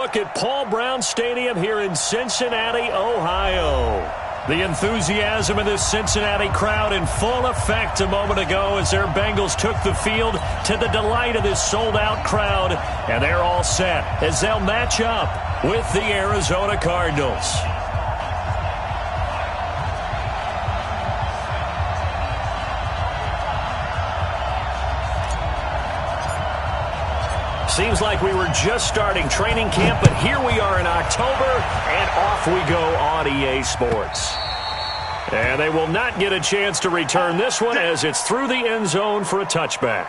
Look at Paul Brown Stadium here in Cincinnati, Ohio. The enthusiasm of this Cincinnati crowd in full effect a moment ago as their Bengals took the field to the delight of this sold-out crowd. And they're all set as they'll match up with the Arizona Cardinals. Seems like we were just starting training camp, but here we are in October, and off we go on EA Sports. And they will not get a chance to return this one as it's through the end zone for a touchback.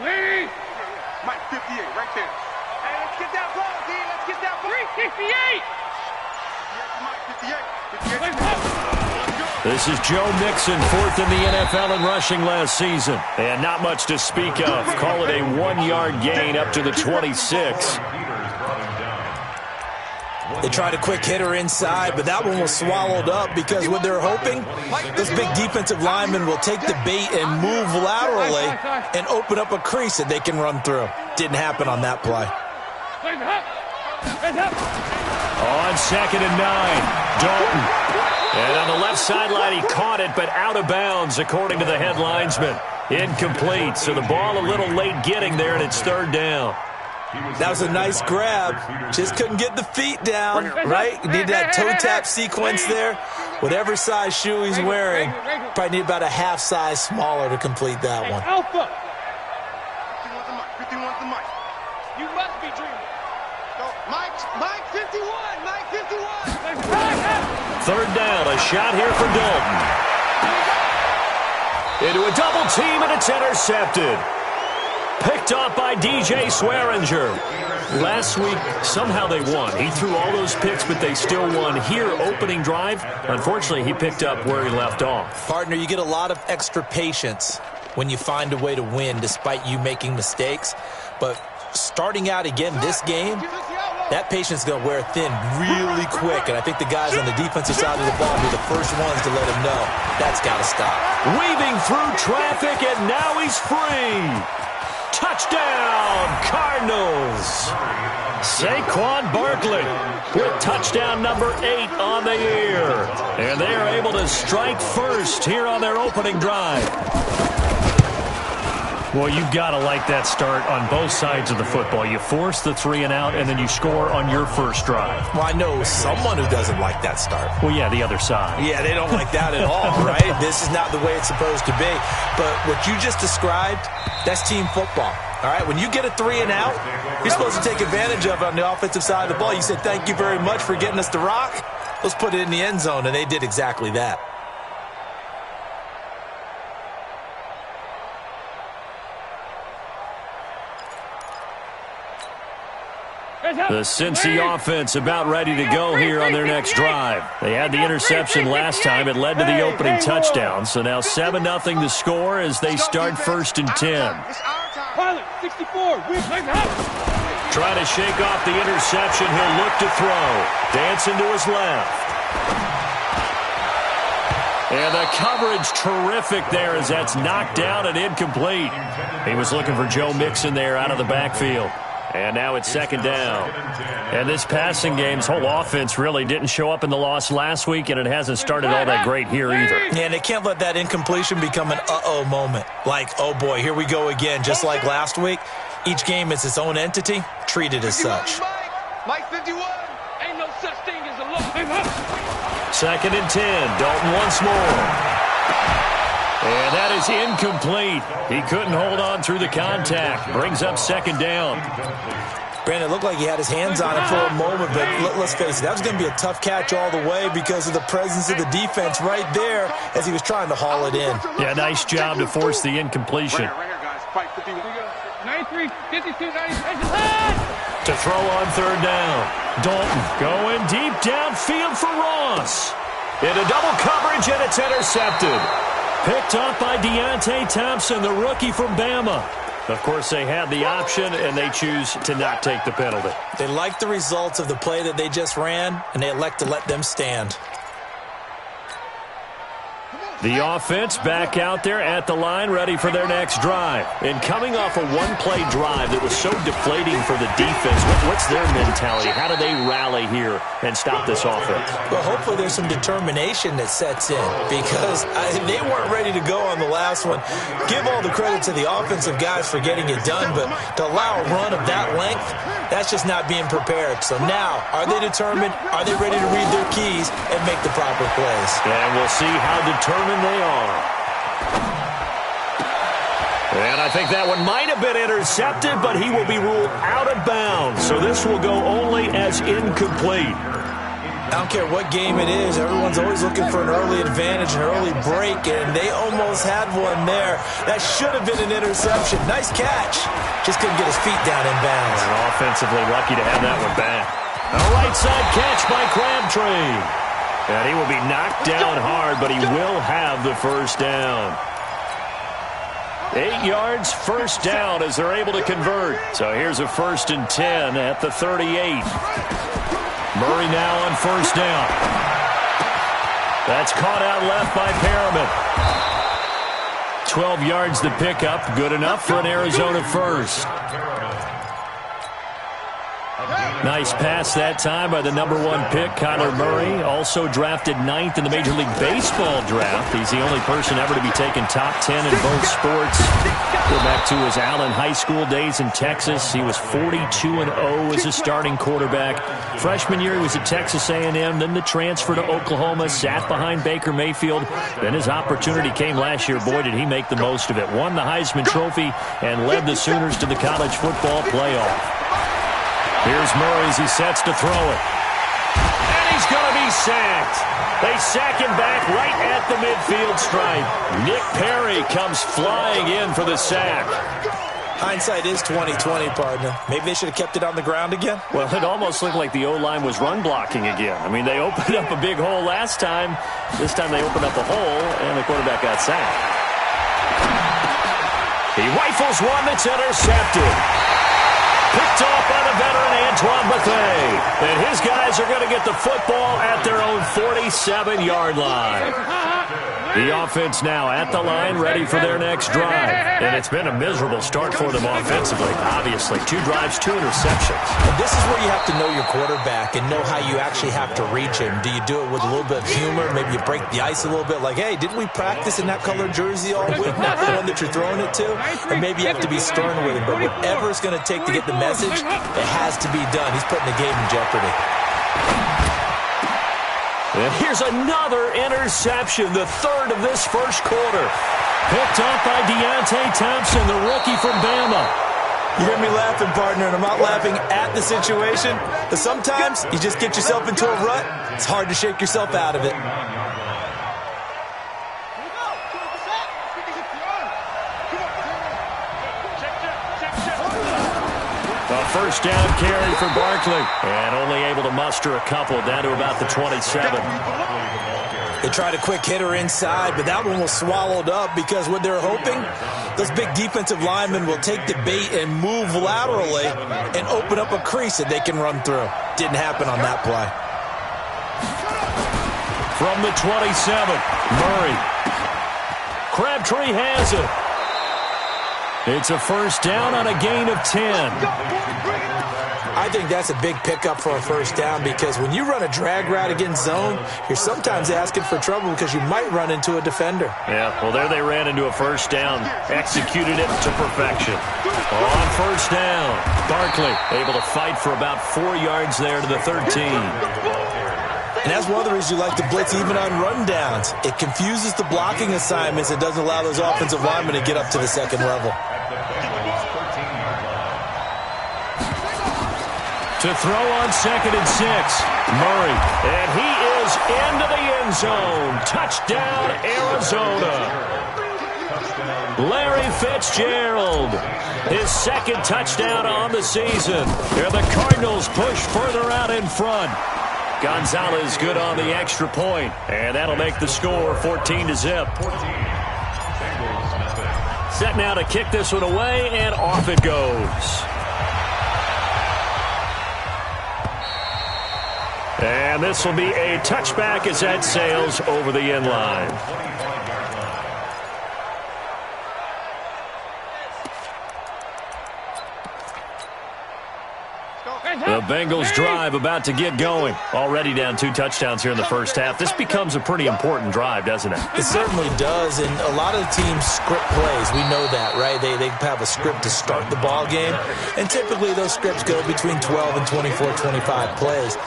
Lead! Mike 58, right there. Hey, let's get that ball, D. Let's get that ball. 368! This is Joe Mixon, fourth in the NFL in rushing last season. And not much to speak of. Call it a 1-yard gain up to the 26. They tried a quick hitter inside, but that one was swallowed up because what they're hoping, this big defensive lineman will take the bait and move laterally and open up a crease that they can run through. Didn't happen on that play. On 2nd and 9, Dalton. And on the left sideline, he caught it, but out of bounds, according to the head linesman. Incomplete, so the ball a little late getting there, and it's 3rd down. That was a nice grab. Just couldn't get the feet down, right? Need that toe tap sequence there. Whatever size shoe he's wearing, probably need about a half size smaller to complete that one. Alpha. 51's the mic. You must be dreaming. Mike 51. Mike 51. 3rd down, a shot here for Dalton. Into a double team, and it's intercepted. Picked off by DJ Swearinger. Last week, somehow they won. He threw all those picks, but they still won. Here, opening drive, unfortunately, he picked up where he left off. Partner, you get a lot of extra patience when you find a way to win despite you making mistakes. But starting out again this game, that patience is going to wear thin really quick. And I think the guys on the defensive side of the ball will be the first ones to let him know that's got to stop. Weaving through traffic, and now he's free. Touchdown, Cardinals. Saquon Barkley with touchdown number 8 on the year. And they are able to strike first here on their opening drive. Well, you've got to like that start on both sides of the football. You force the 3 and out, and then you score on your first drive. Well, I know someone who doesn't like that start. Well, yeah, the other side. Yeah, they don't like that at all, right? This is not the way it's supposed to be. But what you just described, that's team football. All right, when you get a 3 and out, you're supposed to take advantage of it on the offensive side of the ball. You said, thank you very much for getting us the rock. Let's put it in the end zone, and they did exactly that. The Cincy offense about ready to go here on their next drive. They had the interception last time. It led to the opening touchdown. So now 7-0 to score as they start 1st and 10. Pilot 64. Trying to shake off the interception. He'll look to throw. Dancing to his left. And the coverage terrific there as that's knocked down and incomplete. He was looking for Joe Mixon there out of the backfield. And now it's 2nd down. And this passing game's whole offense really didn't show up in the loss last week, and it hasn't started all that great here either. Yeah, and they can't let that incompletion become an uh-oh moment. Like, oh boy, here we go again, just like last week. Each game is its own entity, treated as such. Mike 51. Ain't no such thing as a look. 2nd and 10. Dalton once more. And that is incomplete. He couldn't hold on through the contact. Brings up 2nd down. Brandon, it looked like he had his hands on it for a moment, but let's face it, that was going to be a tough catch all the way because of the presence of the defense right there as he was trying to haul it in. Yeah, nice job to force the incompletion. Right here, guys. Fight 51. 93, 52, 93. To throw on third down. Dalton going deep downfield for Ross. Into double coverage, and it's intercepted. Picked up by Deontay Thompson, the rookie from Bama. Of course, they had the option, and they choose to not take the penalty. They like the results of the play that they just ran, and they elect to let them stand. The offense back out there at the line, ready for their next drive. And coming off a one-play drive that was so deflating for the defense, what's their mentality? How do they rally here and stop this offense? Well, hopefully there's some determination that sets in because they weren't ready to go on the last one. Give all the credit to the offensive guys for getting it done, but to allow a run of that length, that's just not being prepared. So now, are they determined? Are they ready to read their keys and make the proper plays? And we'll see how determined they are. And I think that one might have been intercepted, but he will be ruled out of bounds. So this will go only as incomplete. I don't care what game it is. Everyone's always looking for an early advantage, an early break, and they almost had one there. That should have been an interception. Nice catch. Just couldn't get his feet down in bounds. And offensively lucky to have that one back. A right side catch by Crabtree. And he will be knocked down hard, but he will have the first down. 8 yards, first down as they're able to convert. So here's a 1st and 10 at the 38. Murray now on first down. That's caught out left by Perriman. 12 yards the pickup, good enough for an Arizona first. Nice pass that time by the number 1 pick, Kyler Murray. Also drafted 9th in the Major League Baseball draft. He's the only person ever to be taken top 10 in both sports. Go back to his Allen High School days in Texas. He was 42-0 as a starting quarterback. Freshman year, he was at Texas A&M. Then the transfer to Oklahoma, sat behind Baker Mayfield. Then his opportunity came last year. Boy, did he make the most of it. Won the Heisman Trophy and led the Sooners to the college football playoff. Here's Murray as he sets to throw it. And he's going to be sacked. They sack him back right at the midfield stripe. Nick Perry comes flying in for the sack. Hindsight is 20/20, partner. Maybe they should have kept it on the ground again. Well, it almost looked like the O-line was run blocking again. I mean, they opened up a big hole last time. This time they opened up a hole, and the quarterback got sacked. He rifles one that's intercepted. Picked off by the veteran Antoine Bethea. And his guys are going to get the football at their own 47-yard line. The offense now at the line, ready for their next drive. And it's been a miserable start for them offensively, obviously. 2 drives, 2 interceptions. And this is where you have to know your quarterback and know how you actually have to reach him. Do you do it with a little bit of humor? Maybe you break the ice a little bit like, hey, didn't we practice in that colored jersey all week? Not the one that you're throwing it to? Or maybe you have to be stern with him. But whatever it's going to take to get the message, it has to be done. He's putting the game in jeopardy. And here's another interception, the 3rd of this first quarter. Picked up by Deontay Thompson, the rookie from Bama. You hear me laughing, partner, and I'm not laughing at the situation. But sometimes you just get yourself into a rut. It's hard to shake yourself out of it. A first down carry for Barkley. And only able to muster a couple down to about the 27. They tried a quick hitter inside, but that one was swallowed up because what they're hoping, those big defensive linemen will take the bait and move laterally and open up a crease that they can run through. Didn't happen on that play. From the 27, Murray. Crabtree has it. It's a first down on a gain of 10. I think that's a big pickup for a first down because when you run a drag route against zone, you're sometimes asking for trouble because you might run into a defender. Yeah, well, there they ran into a first down. Executed it to perfection. On first down, Barkley able to fight for about 4 yards there to the 13. And that's one of the reasons you like to blitz even on rundowns. It confuses the blocking assignments. It doesn't allow those offensive linemen to get up to the second level. To throw on 2nd and 6, Murray. And he is into the end zone. Touchdown, Arizona. Larry Fitzgerald, his second touchdown on the season. Here the Cardinals push further out in front. Gonzalez good on the extra point, and that'll make the score 14-0. Set now to kick this one away, and off it goes. And this will be a touchback as that sails over the end line. The Bengals drive about to get going. Already down 2 touchdowns here in the first half. This becomes a pretty important drive, doesn't it? It certainly does, and a lot of the teams script plays. We know that, right? They have a script to start the ball game, and typically those scripts go between 12 and 24, 25 plays.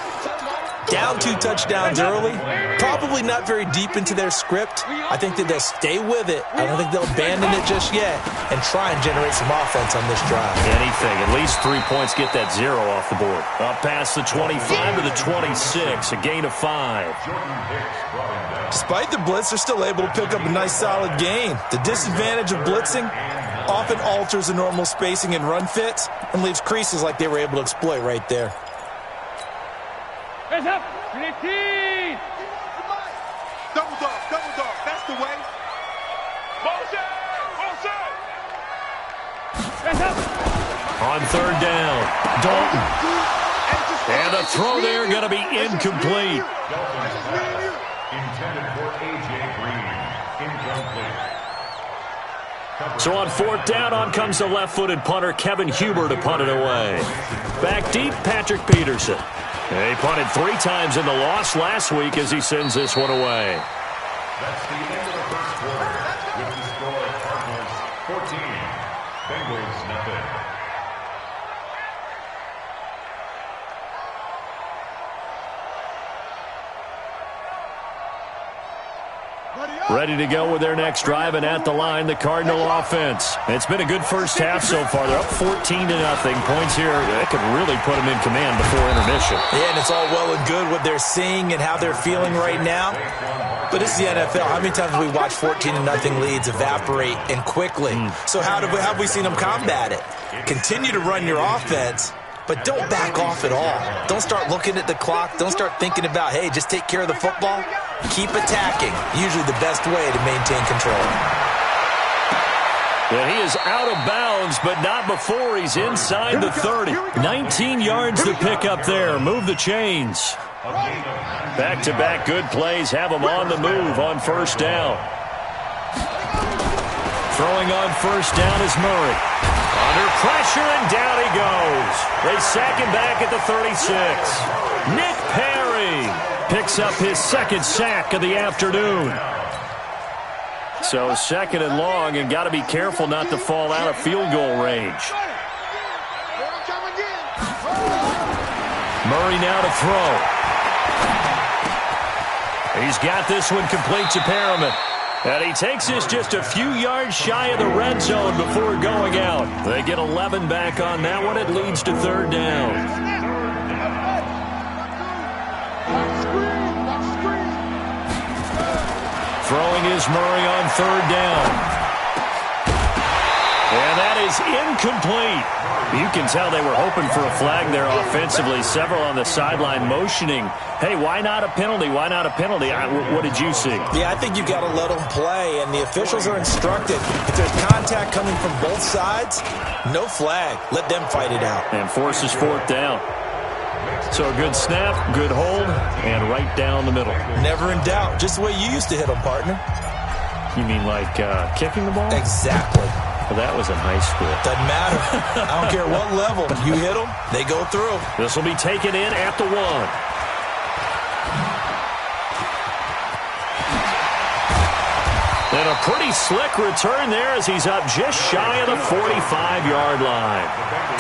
Down 2 touchdowns early, probably not very deep into their script. I think that they'll stay with it. I don't think they'll abandon it just yet and try and generate some offense on this drive. Anything, at least 3 points, get that 0 off the board. Up past the 25 to the 26, a gain of 5. Despite the blitz, they're still able to pick up a nice solid gain. The disadvantage of blitzing often alters the normal spacing and run fits and leaves creases like they were able to exploit right there. Hands up! 18! Double dog, that's the way. Motion! Hands up! On third down, Dalton. And the throw there going to be incomplete. Intended for A.J. Green. Incomplete. So on fourth down, on comes the left-footed punter, Kevin Huber, to punt it away. Back deep, Patrick Peterson. He punted 3 times in the loss last week as he sends this one away. That's the end of the first quarter. With the score, Cardinals 14, Bengals nothing. Ready to go with their next drive, and at the line, the Cardinal offense. It's been a good first half so far. They're up 14-0. Points here that could really put them in command before intermission. Yeah, and it's all well and good what they're seeing and how they're feeling right now. But it's the NFL. How many times have we watched 14-0 leads evaporate and quickly? So how have we seen them combat it? Continue to run your offense, but don't back off at all. Don't start looking at the clock. Don't start thinking about, hey, just take care of the football. Keep attacking. Usually the best way to maintain control. Yeah, he is out of bounds, but not before he's inside the 30. 19 yards to pick up there. Move the chains. Back-to-back good plays have him on the move on first down. Throwing on first down is Murray. Under pressure, and down he goes. They sack him back at the 36. Nick Perry picks up his second sack of the afternoon. So second and long, and got to be careful not to fall out of field goal range. Murray now to throw. He's got this one complete to Perriman. And he takes this just a few yards shy of the red zone before going out. They get 11 back on that one. It leads to third down. Throwing is Murray on third down. And that is incomplete. You can tell they were hoping for a flag there offensively. Several on the sideline motioning, hey, why not a penalty? Why not a penalty? What did you see? Yeah, I think you've got to let them play, and the officials are instructed. If there's contact coming from both sides, no flag. Let them fight it out. And forces fourth down. So a good snap, good hold, and right down the middle. Never in doubt. Just the way you used to hit them, partner. You mean like kicking the ball? Exactly. Well, that was in high school. Doesn't matter. I don't care what level. You hit them, they go through. This will be taken in at the 1. And a pretty slick return there as he's up just shy of the 45-yard line.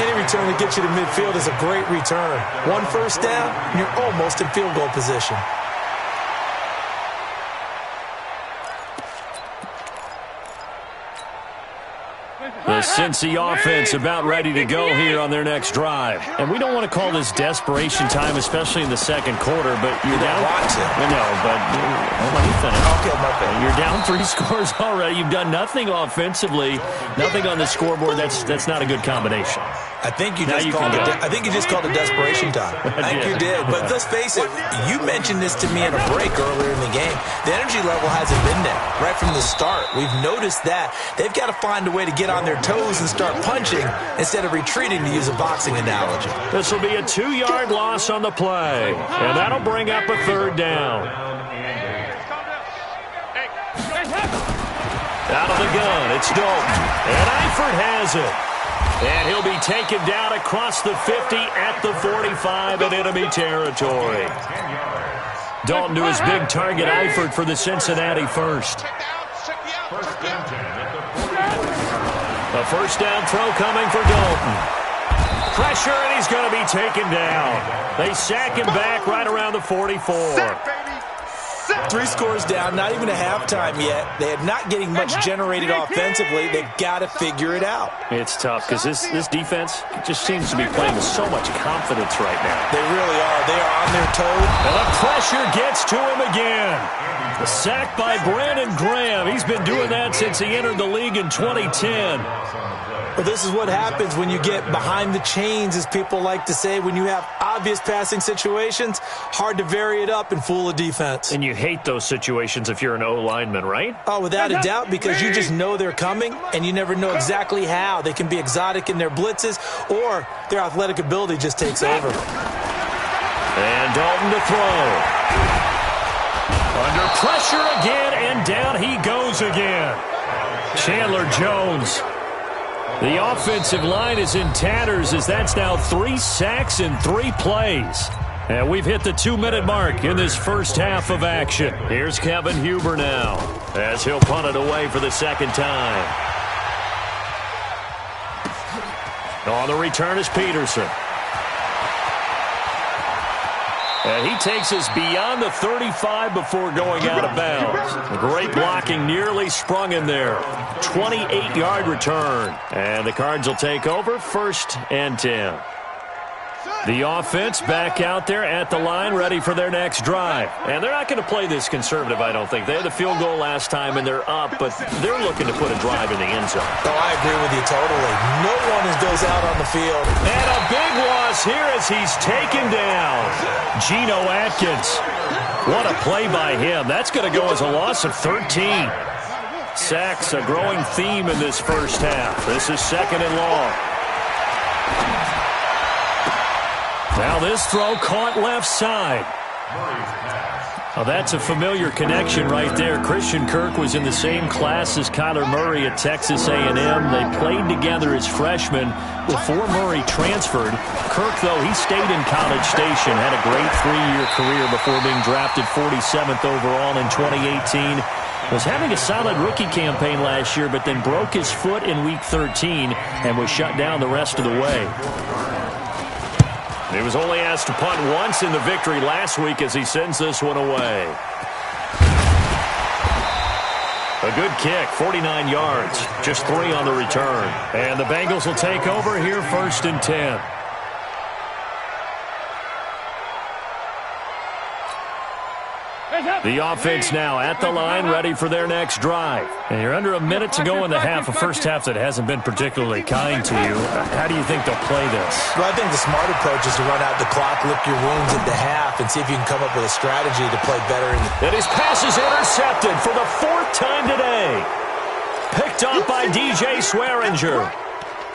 Any return that gets you to midfield is a great return. 1 first down, you're almost in field goal position. The Cincy offense about ready to go here on their next drive. And we don't want to call this desperation time, especially in the second quarter, but you're down. No, but let me finish. Okay, my bad. You're down 3 scores already. You've done nothing offensively, nothing on the scoreboard. That's not a good combination. I think you just called it desperation time. I think you did. But let's face it, you mentioned this to me in a break earlier in the game. The energy level hasn't been there right from the start. We've noticed that. They've got to find a way to get on their toes and start punching instead of retreating, to use a boxing analogy. This will be a 2-yard loss on the play, and that'll bring up a 3rd down. Out of the gun, it's Dalton, and Eifert has it. And he'll be taken down across the 50 at the 45 in enemy territory. Dalton to his big target, Eifert, for the Cincinnati first. A 1st down throw coming for Dalton. Pressure, and he's going to be taken down. They sack him back right around the 44. 3 scores down, not even a halftime yet. They're not getting much generated offensively. They've got to figure it out. It's tough because this defense just seems to be playing with so much confidence right now. They really are. They are on their toes. And the pressure gets to him again. The sack by Brandon Graham. He's been doing that since he entered the league in 2010. Well, this is what happens when you get behind the chains, as people like to say. When you have obvious passing situations, hard to vary it up and fool a defense. And you hate those situations if you're an O-lineman, right? Oh, without a doubt, because you just know they're coming, and you never know exactly how. They can be exotic in their blitzes, or their athletic ability just takes over. And Dalton to throw. Under pressure again, and down he goes again. Chandler Jones. The offensive line is in tatters as that's now 3 sacks in 3 plays. And we've hit the 2-minute mark in this first half of action. Here's Kevin Huber now as he'll punt it away for the 2nd time. On the return is Peterson. And he takes us beyond the 35 before going out of bounds. Great blocking, nearly sprung him there. 28-yard return. And the Cards will take over, 1st and 10. The offense back out there at the line, ready for their next drive. And they're not going to play this conservative, I don't think. They had the field goal last time, and they're up, but they're looking to put a drive in the end zone. Oh, I agree with you totally. No one goes out on the field. And a big loss here as he's taken down. Geno Atkins. What a play by him. That's going to go as a loss of 13. Sacks, a growing theme in this first half. This is 2nd and long. Now this throw caught left side. Well, that's a familiar connection right there. Christian Kirk was in the same class as Kyler Murray at Texas A&M. They played together as freshmen before Murray transferred. Kirk, though, he stayed in College Station, had a great 3-year career before being drafted 47th overall in 2018. Was having a solid rookie campaign last year, but then broke his foot in Week 13 and was shut down the rest of the way. He was only asked to punt once in the victory last week as he sends this one away. A good kick, 49 yards, just 3 on the return. And the Bengals will take over here, 1st and 10. The offense now at the line, ready for their next drive. And you're under a minute to go in the half, a first half that hasn't been particularly kind to you. How do you think they'll play this? Well, I think the smart approach is to run out the clock, lick your wounds at the half, and see if you can come up with a strategy to play better. And his pass is intercepted for the 4th time today. Picked up by DJ Swearinger.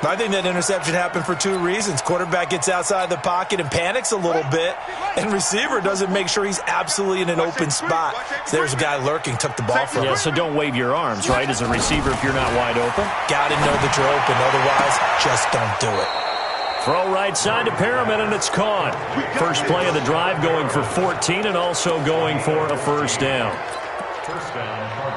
I think that interception happened for 2 reasons. Quarterback gets outside the pocket and panics a little bit, and receiver doesn't make sure he's absolutely in an open spot. So there's a guy lurking, took the ball from him. Yeah, so don't wave your arms, right, as a receiver if you're not wide open? Got to know that you're open. Otherwise, just don't do it. Throw right side to Perriman, and it's caught. First play of the drive going for 14 and also going for a 1st down.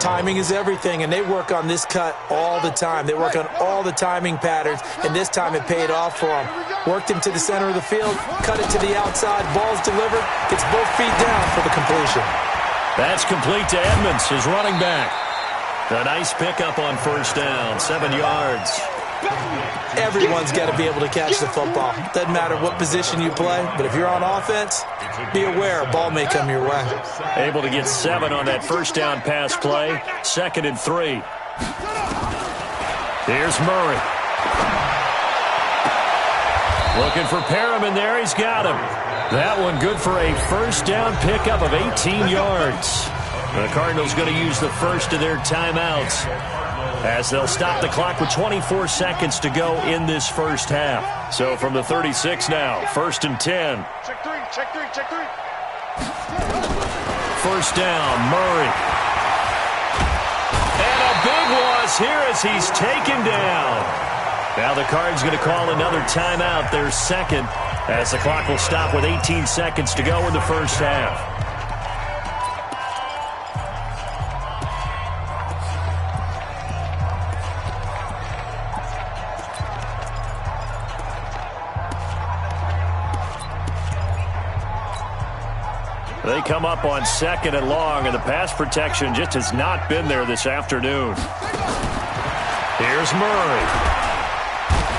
Timing is everything, and they work on this cut all the time. They work on all the timing patterns, and this time it paid off for them. Worked him to the center of the field, cut it to the outside, ball's delivered, gets both feet down for the completion. That's complete to Edmonds, his running back. A nice pickup on 1st down, 7 yards. Everyone's got to be able to catch the football. Doesn't matter what position you play, but if you're on offense, be aware a ball may come your way. Able to get 7 on that first down pass play. 2nd and 3. Here's Murray. Looking for Perriman there. He's got him. That one good for a first down pickup of 18 yards. The Cardinals going to use the first of their timeouts as they'll stop the clock with 24 seconds to go in this first half. So from the 36 now, 1st and 10. Check three. First down, Murray. And a big loss here as he's taken down. Now the Cards going to call another timeout, their second, as the clock will stop with 18 seconds to go in the first half. They come up on 2nd and long, and the pass protection just has not been there this afternoon. Here's Murray.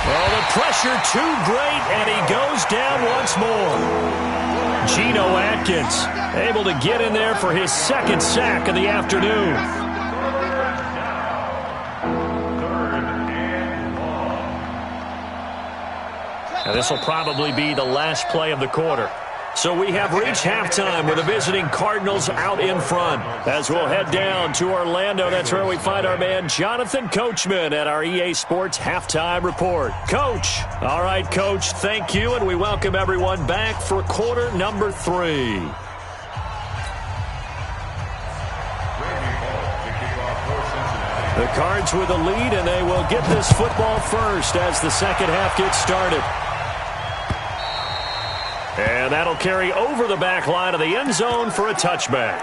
Oh, the pressure too great, and he goes down once more. Geno Atkins able to get in there for his 2nd sack of the afternoon. And this will probably be the last play of the quarter. So we have reached halftime with the visiting Cardinals out in front. As we'll head down to Orlando, that's where we find our man Jonathan Coachman at our EA Sports Halftime Report. Coach. All right, Coach, thank you, and we welcome everyone back for quarter number 3. The Cards with the lead, and they will get this football first as the second half gets started. And that'll carry over the back line of the end zone for a touchback.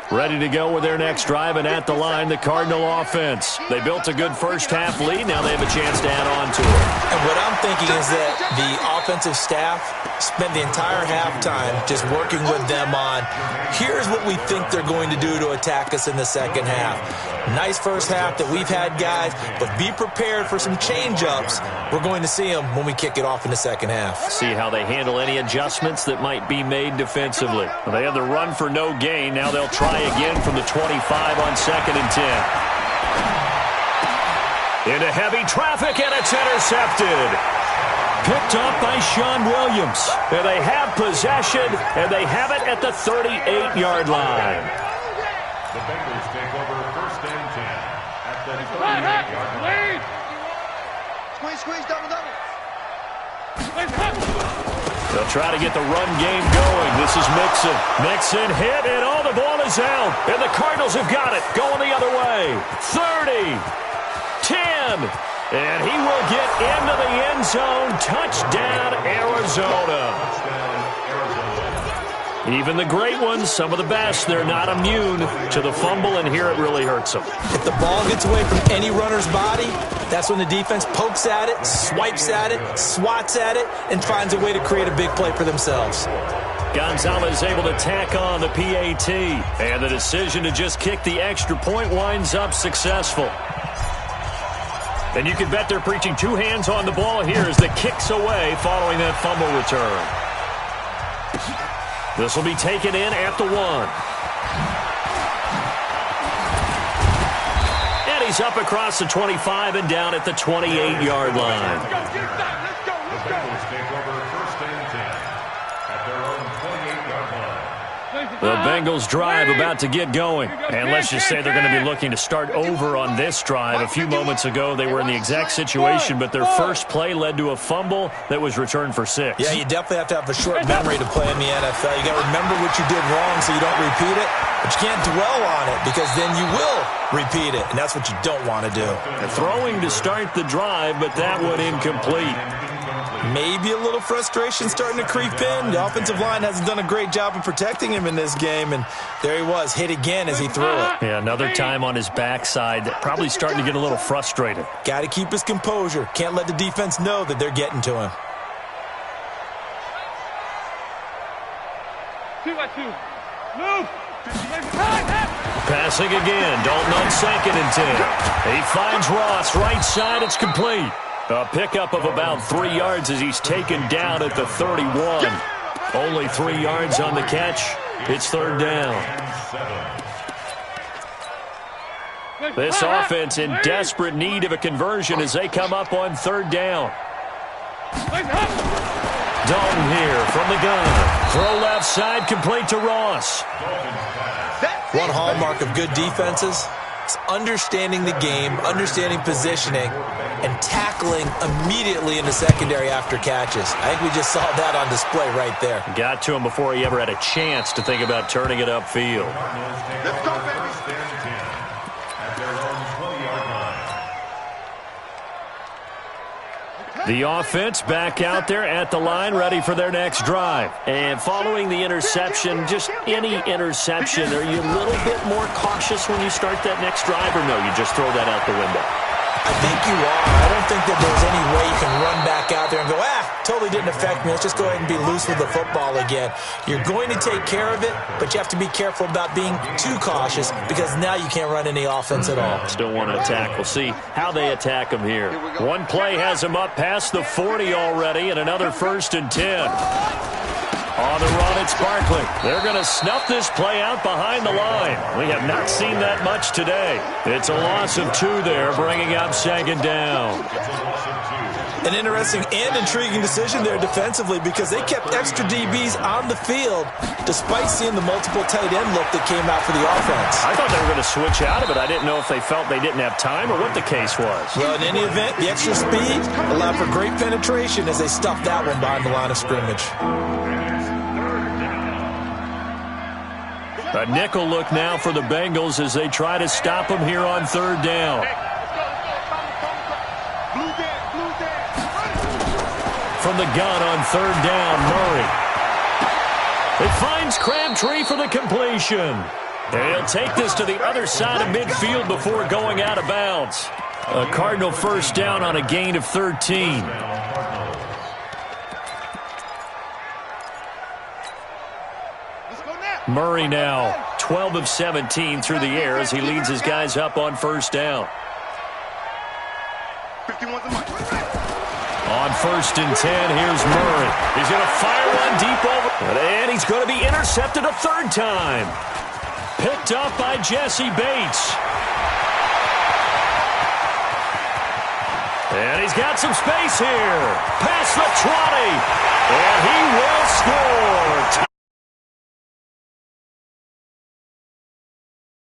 Ready to go with their next drive, and at the line, the Cardinal offense. They built a good first half lead. Now they have a chance to add on to it. And what I'm thinking is that the offensive staff spent the entire halftime just working with them on, here's what we think they're going to do to attack us in the second half. Nice first half that we've had, guys, but be prepared for some change-ups. We're going to see them when we kick it off in the second half. See how they handle any adjustments that might be made defensively. Well, they had the run for no gain. Now they'll try again from the 25 on 2nd and 10. Into heavy traffic, and it's intercepted. Picked up by Sean Williams. And they have possession, and they have it at the 38-yard line. The Bengals take over 1st and 10 at the 38-yard line. Squeeze, double. They'll try to get the run game going. This is Mixon. Mixon hit, and all the ball is out. And the Cardinals have got it. Going the other way. 30. 10. And he will get into the end zone. Touchdown, Arizona. Even the great ones, some of the best, they're not immune to the fumble, and here it really hurts them. If the ball gets away from any runner's body, that's when the defense pokes at it, swipes at it, swats at it, and finds a way to create a big play for themselves. Gonzalez able to tack on the PAT, and the decision to just kick the extra point winds up successful. And you can bet they're preaching 2 hands on the ball here as the kick's away following that fumble return. This will be taken in at the 1. And he's up across the 25 and down at the 28-yard line. The Bengals take over 1st and 10 at their own 28-yard line. The Bengals drive about to get going. And let's just say they're going to be looking to start over on this drive. A few moments ago, they were in the exact situation, but their first play led to a fumble that was returned for 6. Yeah, you definitely have to have a short memory to play in the NFL. You got to remember what you did wrong so you don't repeat it, but you can't dwell on it because then you will repeat it, and that's what you don't want to do. Throwing to start the drive, but that one incomplete. Maybe a little frustration starting to creep in. The offensive line hasn't done a great job of protecting him in this game, and there he was, hit again as he threw it. Yeah, another time on his backside, probably starting to get a little frustrated. Got to keep his composure. Can't let the defense know that they're getting to him. 2-2. Move. Passing again. Dalton on 2nd and 10. He finds Ross. Right side. It's complete. A pickup of about 3 yards as he's taken down at the 31. Only 3 yards on the catch. It's 3rd down. This offense in desperate need of a conversion as they come up on 3rd down. Dalton here from the gun. Throw left side, complete to Ross. One hallmark of good defenses is understanding the game, understanding positioning, and tackling immediately in the secondary after catches. I think we just saw that on display right there. Got to him before he ever had a chance to think about turning it upfield. Let's go, baby. The offense back out there at the line, ready for their next drive. And following the interception, just any interception, are you a little bit more cautious when you start that next drive, or no, you just throw that out the window? I think you are. I don't think that there's any way you can run back out there and go, totally didn't affect me. Let's just go ahead and be loose with the football again. You're going to take care of it, but you have to be careful about being too cautious because now you can't run any offense at all. Still want to attack. We'll see how they attack him here. One play has him up past the 40 already, and another 1st and 10. On the run, it's Barkley. They're going to snuff this play out behind the line. We have not seen that much today. It's a loss of 2 there, bringing up 2nd down. An interesting and intriguing decision there defensively because they kept extra DBs on the field despite seeing the multiple tight end look that came out for the offense. I thought they were going to switch out of it. I didn't know if they felt they didn't have time or what the case was. Well, in any event, the extra speed allowed for great penetration as they stuffed that one behind the line of scrimmage. A nickel look now for the Bengals as they try to stop him here on 3rd down. From the gun on 3rd down, Murray. It finds Crabtree for the completion. And he'll take this to the other side of midfield before going out of bounds. A Cardinal 1st down on a gain of 13. Murray now 12 of 17 through the air as he leads his guys up on 1st down. 51's the mark. On 1st and 10, here's Murray. He's going to fire one deep over. And he's going to be intercepted a 3rd time. Picked up by Jesse Bates. And he's got some space here. Past the 20. And he will score.